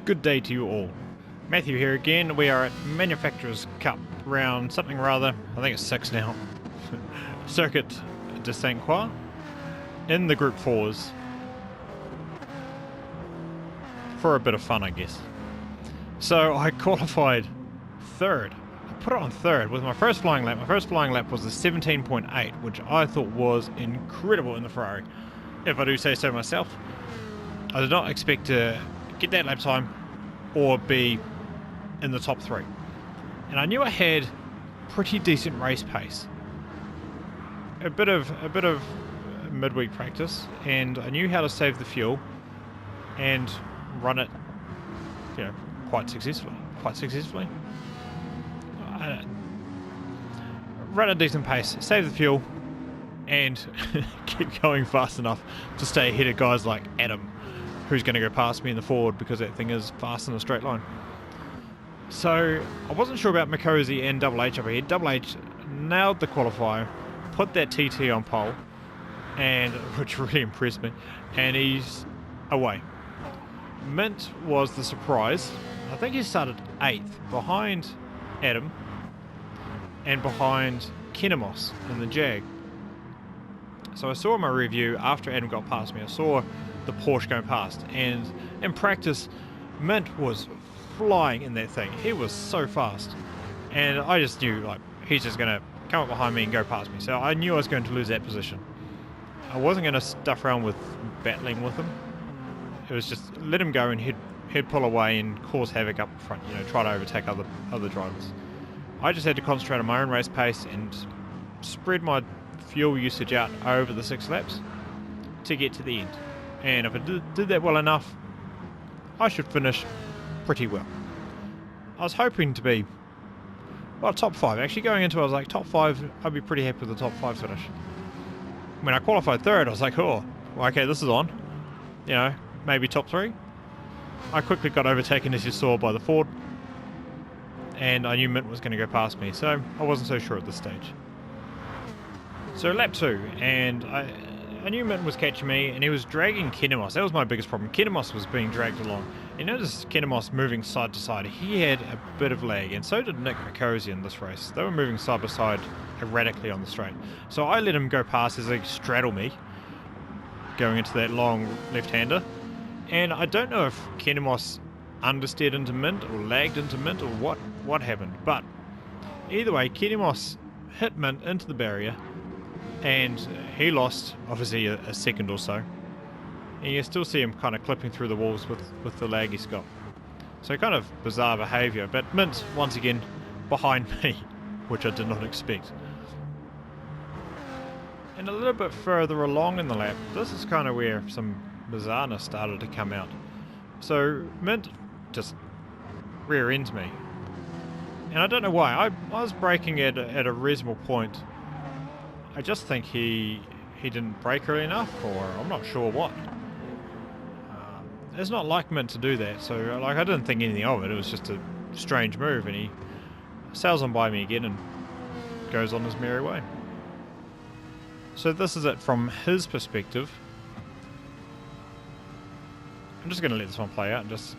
Good day to you all. Matthew here again. We are at Manufacturers Cup round something or other. I think it's 6 now. Circuit de St Croix in the Group 4s. For a bit of fun, I guess. So I qualified third. I put it on third with my first flying lap. My first flying lap was a 17.8, which I thought was incredible in the Ferrari, if I do say so myself. I did not expect to get that lap time or be in the top 3. And I knew I had pretty decent race pace. A bit of midweek practice, and I knew how to save the fuel and run it, quite successfully. Run at a decent pace, save the fuel, and keep going fast enough to stay ahead of guys like Adam, who's going to go past me in the forward because that thing is fast in a straight line. So I wasn't sure about Coix and Double H up ahead. Double H nailed the qualifier, put that TT on pole, and which really impressed me, and he's away. Mint was the surprise. I think he started 8th, behind Adam and behind Kinemos in the Jag. So I saw my review after Adam got past me. I saw the Porsche going past, and in practice Mint was flying in that thing. He was so fast, and I just knew he's just going to come up behind me and go past me. So I knew I was going to lose that position. I wasn't going to stuff around with battling with him. It was just let him go, and he'd pull away and cause havoc up front, try to overtake other drivers. I just had to concentrate on my own race pace and spread my fuel usage out over the 6 laps to get to the end. And if I did that well enough, I should finish pretty well. I was hoping to be, top 5. Actually, going into it, I was like, top 5, I'd be pretty happy with the top 5 finish. When I qualified third, I was like, okay, this is on. Maybe top 3. I quickly got overtaken, as you saw, by the Ford, and I knew Mint was going to go past me, so I wasn't so sure at this stage. So lap 2, and I knew Mint was catching me, and he was dragging Kinemos. That was my biggest problem. Kinemos was being dragged along. You notice Kinemos moving side to side. He had a bit of lag, and so did Nick Coix in this race. They were moving side by side erratically on the straight. So I let him go past as they straddle me, going into that long left-hander. And I don't know if Kinemos understeered into Mint or lagged into Mint or what happened. But either way, Kinemos hit Mint into the barrier, and he lost, obviously, a second or so. And you still see him kind of clipping through the walls with the lag he's got. So kind of bizarre behaviour. But Mint, once again, behind me, which I did not expect. And a little bit further along in the lap, this is kind of where some bizarreness started to come out. So Mint just rear ends me. And I don't know why. I was braking at a reasonable point. I just think he didn't brake early enough, or I'm not sure what. It's not like Mint to do that, so I didn't think anything of it. It was just a strange move, and he sails on by me again and goes on his merry way. So this is it from his perspective. I'm just going to let this one play out and just...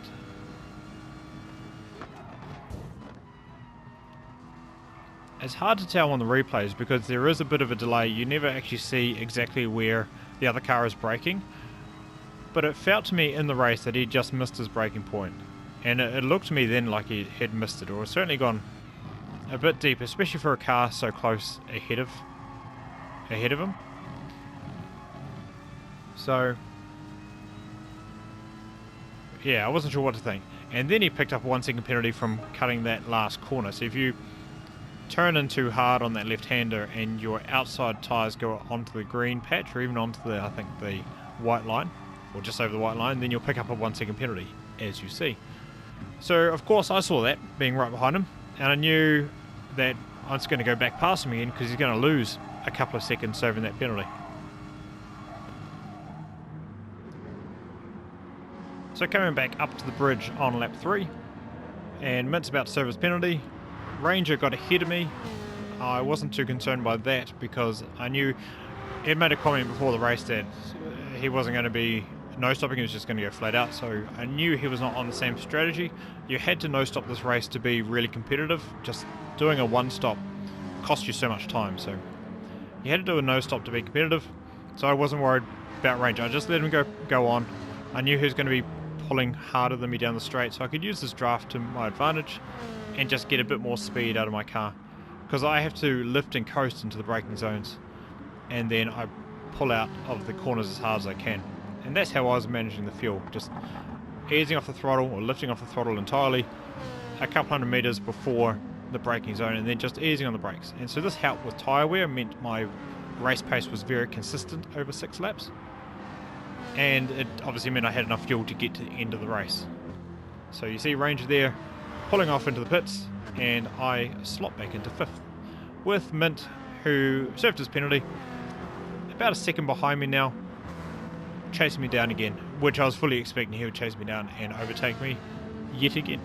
It's hard to tell on the replays because there is a bit of a delay. You never actually see exactly where the other car is braking. But it felt to me in the race that he just missed his braking point. And it looked to me then like he had missed it, or certainly gone a bit deep, especially for a car so close ahead of him. So, yeah, I wasn't sure what to think. And then he picked up a 1 second penalty from cutting that last corner. So if you turn in too hard on that left-hander and your outside tyres go onto the green patch, or even onto the white line, or just over the white line, then you'll pick up a 1 second penalty, as you see. So of course I saw that being right behind him, and I knew that I was going to go back past him again because he's going to lose a couple of seconds serving that penalty. So coming back up to the bridge on lap 3, and Mint's about to serve his penalty. Ranger got ahead of me. I wasn't too concerned by that because I knew he made a comment before the race that he wasn't going to be no stopping, he was just going to go flat out. So I knew he was not on the same strategy. You had to no stop this race to be really competitive. Just doing a one stop cost you so much time. So you had to do a no stop to be competitive. So I wasn't worried about range. I just let him go on. I knew he was going to be pulling harder than me down the straight, so I could use this draft to my advantage and just get a bit more speed out of my car, because I have to lift and coast into the braking zones, and then I pull out of the corners as hard as I can. And that's how I was managing the fuel, just easing off the throttle or lifting off the throttle entirely a couple hundred meters before the braking zone, and then just easing on the brakes. And so this helped with tyre wear, meant my race pace was very consistent over 6 laps, and it obviously meant I had enough fuel to get to the end of the race. So you see Ranger there pulling off into the pits, and I slot back into 5th with Mint, who served his penalty, about a second behind me now, chasing me down again, which I was fully expecting he would chase me down and overtake me yet again.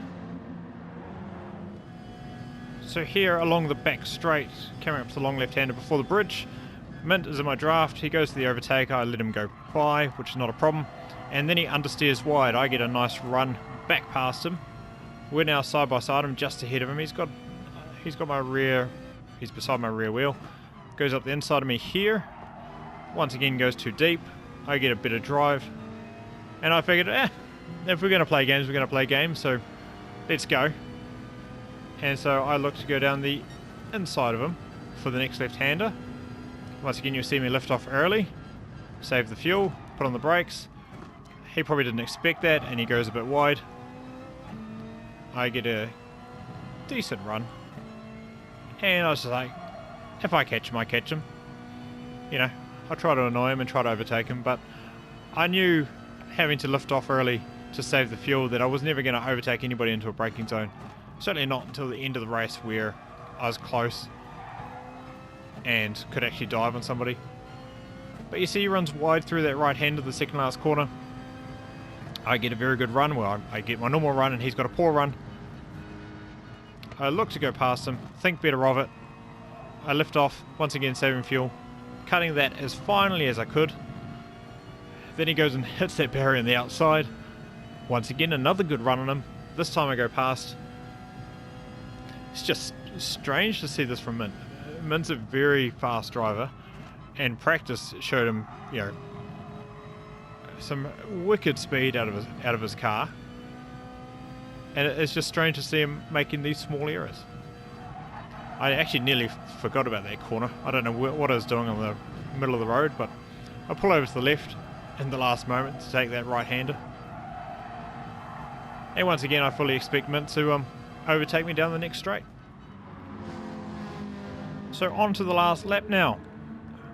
So here along the back straight, coming up to the long left-hander before the bridge, Mint is in my draft. He goes to the overtake. I let him go by, which is not a problem. And then he understeers wide. I get a nice run back past him. We're now side by side. I'm just ahead of him. He's got my rear. He's beside my rear wheel. Goes up the inside of me here. Once again goes too deep. I get a bit of drive, and I figured, if we're going to play games, we're going to play games. So let's go. And so I look to go down the inside of him for the next left-hander. Once again, you'll see me lift off early, save the fuel, put on the brakes. He probably didn't expect that, and he goes a bit wide. I get a decent run, and I was just like, if I catch him, I catch him. You know, I try to annoy him and try to overtake him, but I knew having to lift off early to save the fuel that I was never going to overtake anybody into a braking zone. Certainly not until the end of the race, where I was close and could actually dive on somebody. But you see he runs wide through that right hand of the second last corner. I get a very good run where I get my normal run and he's got a poor run. I look to go past him, think better of it. I lift off, once again saving fuel, cutting that as finely as I could. Then he goes and hits that barrier on the outside. Once again, another good run on him. This time I go past. It's just strange to see this from Mint. Mint's a very fast driver, and practice showed him, you know, some wicked speed out of his car, and it's just strange to see him making these small errors. I actually nearly forgot about that corner. I don't know what I was doing on the middle of the road, but I pull over to the left in the last moment to take that right-hander, and once again I fully expect Mint to overtake me down the next straight. So on to the last lap now.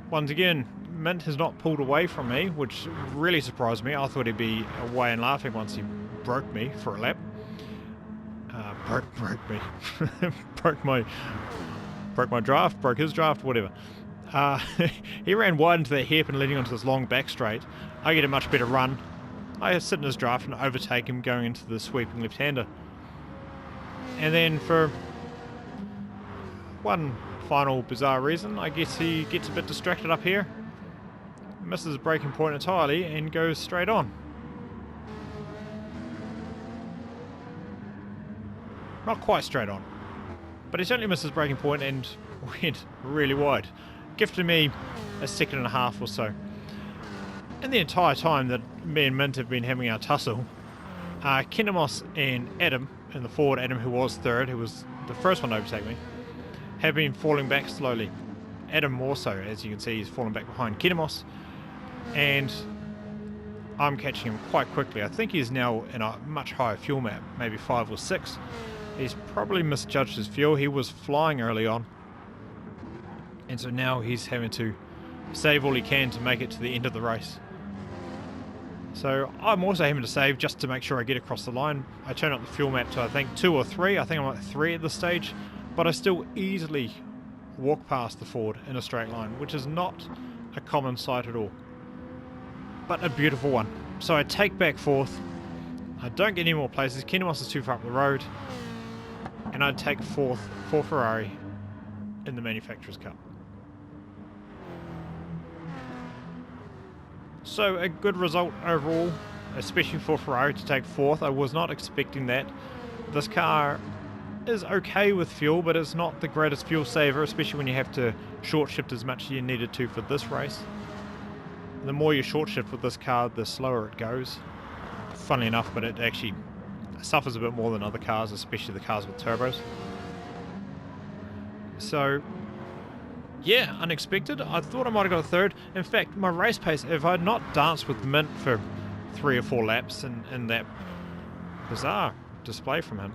Once again, Mint has not pulled away from me, which really surprised me. I thought he'd be away and laughing once he broke me for a lap. Broke me. broke my draft, broke his draft, whatever. He ran wide into that hairpin leading onto this long back straight. I get a much better run. I sit in his draft and overtake him going into the sweeping left-hander. And then for one final bizarre reason, I guess he gets a bit distracted up here, misses the braking point entirely and goes straight on. Not quite straight on, but he certainly missed his braking point and went really wide, gifting me a second and a half or so. And the entire time that me and Mint have been having our tussle, Kinemos and Adam in the forward, Adam who was third, who was the first one to overtake me, have been falling back slowly. Adam more so, as you can see, he's falling back behind Kinemos, and I'm catching him quite quickly. I think he's now in a much higher fuel map, maybe 5 or 6. He's probably misjudged his fuel. He was flying early on, and so now he's having to save all he can to make it to the end of the race. So I'm also having to save just to make sure I get across the line. I turn up the fuel map to I think 2 or 3. I think I'm at 3 at this stage, but I still easily walk past the Ford in a straight line, which is not a common sight at all, but a beautiful one. So I take back 4th. I don't get any more places. Kinemos is too far up the road, and I take 4th for Ferrari in the Manufacturers Cup. So a good result overall, especially for Ferrari to take 4th. I was not expecting that. This car is okay with fuel, but it's not the greatest fuel saver, especially when you have to short shift as much as you needed to for this race. The more you short shift with this car, the slower it goes. Funnily enough, but it actually suffers a bit more than other cars, especially the cars with turbos. So yeah, unexpected. I thought I might have got a 3rd. In fact, my race pace, if I had not danced with Mint for 3 or 4 laps in that bizarre display from him,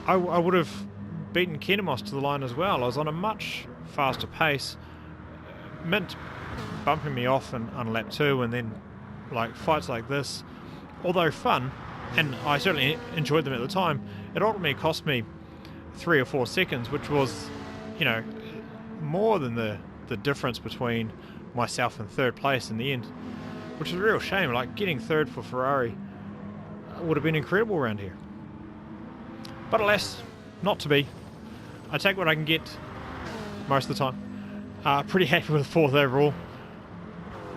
I would have beaten Kinemos to the line as well. I was on a much faster pace. Mint bumping me off on lap 2, and then like fights like this, although fun, and I certainly enjoyed them at the time, it ultimately cost me 3 or 4 seconds, which was, you know, more than the difference between myself and 3rd place in the end, which is a real shame. Like, getting 3rd for Ferrari would have been incredible around here. But alas, not to be. I take what I can get most of the time. Pretty happy with 4th overall,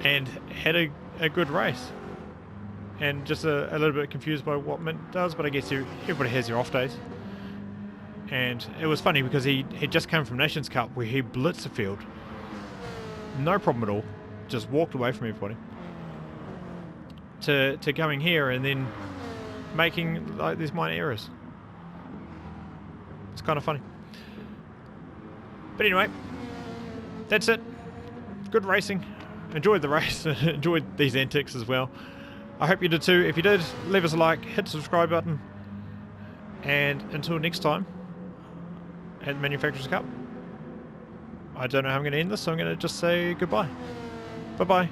and had a good race. And just a little bit confused by what Mint does, but I guess everybody has their off days. And it was funny because he just came from Nations Cup where he blitzed the field. No problem at all. Just walked away from everybody. To coming here and then making like these minor errors. It's kind of funny. But anyway, that's it. Good racing. Enjoyed the race. Enjoyed these antics as well. I hope you did too. If you did, leave us a like, hit the subscribe button. And until next time, at Manufacturers Cup, I don't know how I'm going to end this, so I'm going to just say goodbye. Bye-bye.